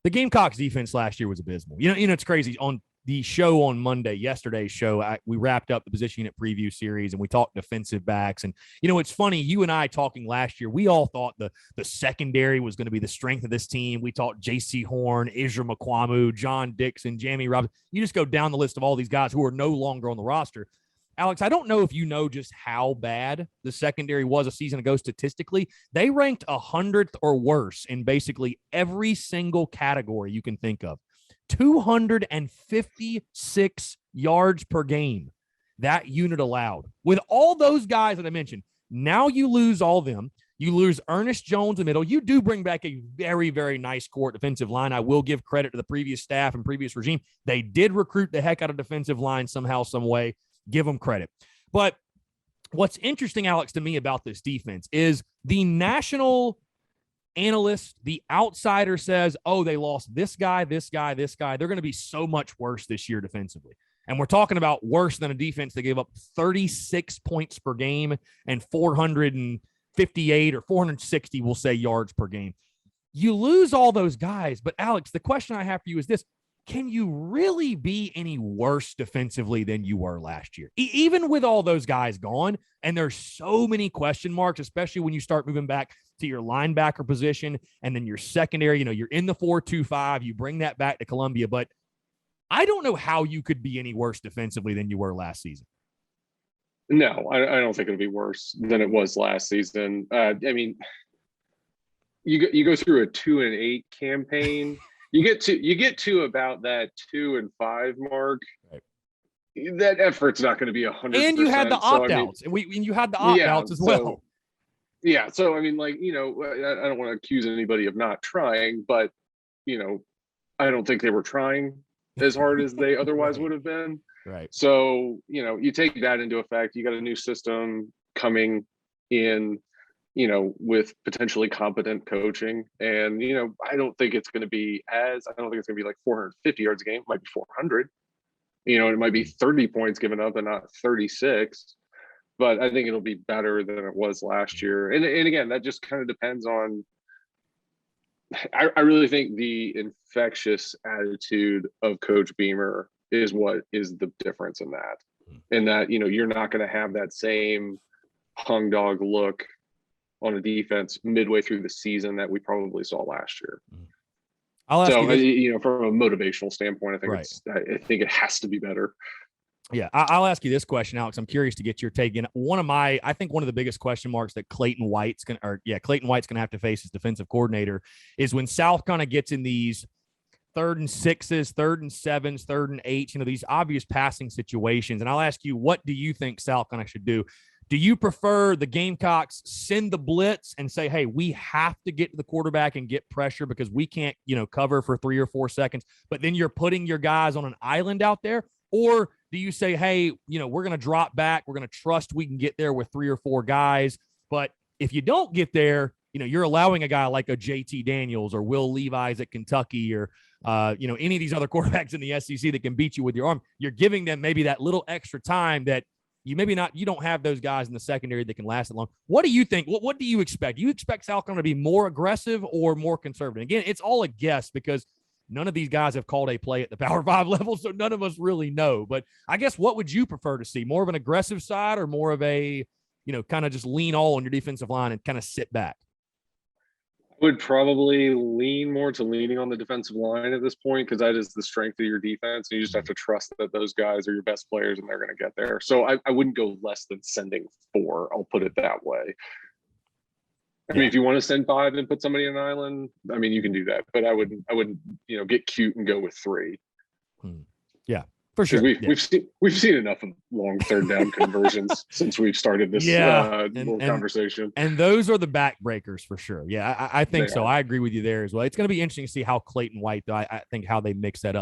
the Gamecocks defense last year was abysmal. It's crazy. On the show on Monday, yesterday's show, we wrapped up the position unit preview series and we talked defensive backs. And, it's funny, you and I talking last year, we all thought the secondary was going to be the strength of this team. We talked J.C. Horn, Israel McQuamu, John Dixon, Jamie Robinson. You just go down the list of all these guys who are no longer on the roster. Alex, I don't know if you know just how bad the secondary was a season ago statistically. They ranked 100th or worse in basically every single category you can think of. 256 yards per game that unit allowed. With all those guys that I mentioned, now you lose all of them. You lose Ernest Jones in the middle. You do bring back a very, very nice core defensive line. I will give credit to the previous staff and previous regime. They did recruit the heck out of defensive line somehow, some way. Give them credit. But what's interesting, Alex, to me about this defense is the national analyst, the outsider says, oh, they lost this guy, this guy, this guy. They're going to be so much worse this year defensively. And we're talking about worse than a defense that gave up 36 points per game and 458 or 460, we'll say, yards per game. You lose all those guys. But, Alex, the question I have for you is this. Can you really be any worse defensively than you were last year? Even with all those guys gone, and there's so many question marks, especially when you start moving back to your linebacker position and then your secondary, you're in the 4-2-5, you bring that back to Columbia, but I don't know how you could be any worse defensively than you were last season. No, I don't think it'll be worse than it was last season. I mean, you go through a 2-8 campaign. You get to about that 2-5 mark. Right. That effort's not going to be 100%. And you had the opt-outs, and you had the opt-outs as well. Yeah, so I mean, I don't want to accuse anybody of not trying, but I don't think they were trying as hard as they otherwise would have been. Right. So you take that into effect. You got a new system coming in. With potentially competent coaching. And, I don't think it's going to be like 450 yards a game. It might be 400. It might be 30 points given up and not 36. But I think it'll be better than it was last year. And again, that just kind of depends on – I really think the infectious attitude of Coach Beamer is what is the difference in that. And that, you're not going to have that same hung dog look on a defense midway through the season that we probably saw last year. I'll ask from a motivational standpoint, I think I think it has to be better. Yeah, I'll ask you this question, Alex. I'm curious to get your take. And I think one of the biggest question marks that Clayton White's going to have to face as defensive coordinator is when South kind of gets in these 3rd and 6s, 3rd and 7s, 3rd and 8s, these obvious passing situations. And I'll ask you, what do you think South kind of should do? Do you prefer the Gamecocks send the blitz and say, hey, we have to get to the quarterback and get pressure because we can't, cover for 3 or 4 seconds, but then you're putting your guys on an island out there? Or do you say, hey, we're going to drop back. We're going to trust we can get there with 3 or 4 guys. But if you don't get there, you're allowing a guy like a JT Daniels or Will Levi's at Kentucky or, any of these other quarterbacks in the SEC that can beat you with your arm. You're giving them maybe that little extra time that you don't have those guys in the secondary that can last that long. What do you think? What do you expect? Do you expect South Carolina to be more aggressive or more conservative? Again, it's all a guess because none of these guys have called a play at the Power 5 level, so none of us really know. But I guess what would you prefer to see? More of an aggressive side or more of a, kind of just lean all on your defensive line and kind of sit back? Would probably lean more to leaning on the defensive line at this point because that is the strength of your defense. And you just have to trust that those guys are your best players and they're going to get there. So I wouldn't go less than sending 4. I'll put it that way. I mean, if you want to send 5 and put somebody on an island, I mean, you can do that. But I wouldn't get cute and go with 3. Yeah. For sure. We've seen enough of long 3rd down conversions since we've started this little conversation. And those are the backbreakers for sure. Yeah, I think so. I agree with you there as well. It's going to be interesting to see how Clayton White, though, I think how they mix that up.